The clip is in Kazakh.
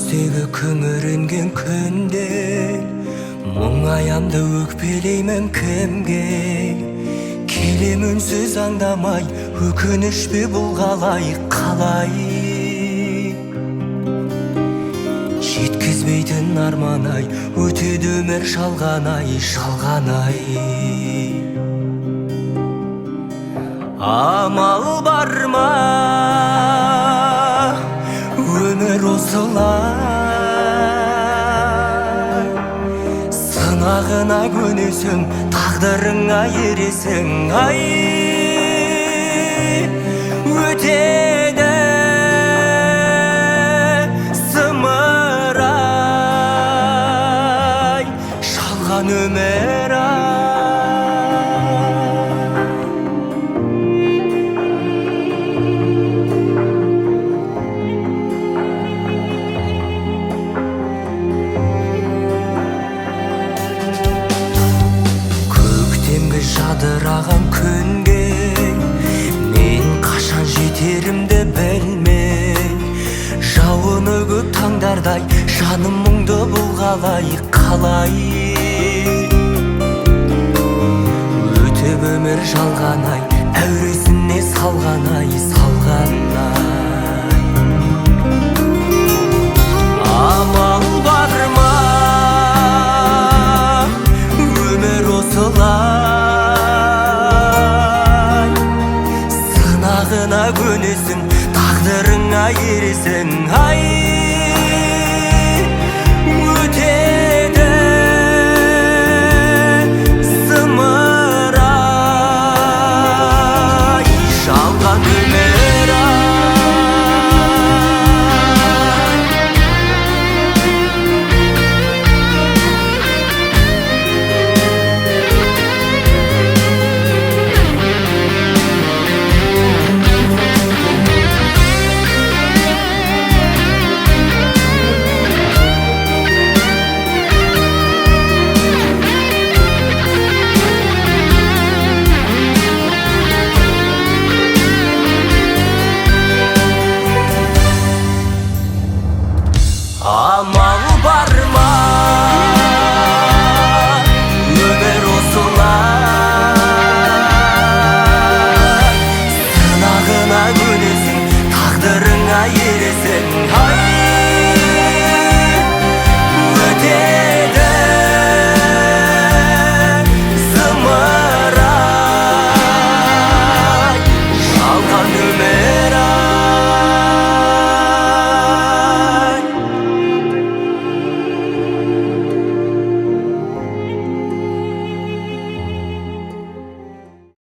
көздегі күңіренген күнде мұңаямды өкпелеймін кімге? Келем үнсіз аңдамай, өкініш пе бұл қалай? Жеткізбейтін арман-ай, өтеді өмір шалғанай. Амал бар ма, өмір осылай? Сынағына көнесің, тағдырыңа ересің. Ай, өтеді зымырай, шалған өмір ай. Жадыраған күнге мен қашан жетерімді білмей, жауыны көп таңдардай жаным мұңды бұл қалай? Өтіп өмір жалғанай, әуресіне салғанай. Амал бар ма, өмір осылай? Сынағына көнесің, тағдырыңа ересің. Ай, өтеді зымырай, шалған өмір ай. Амал бар ма, өмір осылай? Сынағына көнесің, тағдырыңа ересің. Ай, өтеді зымырай, шалған өмір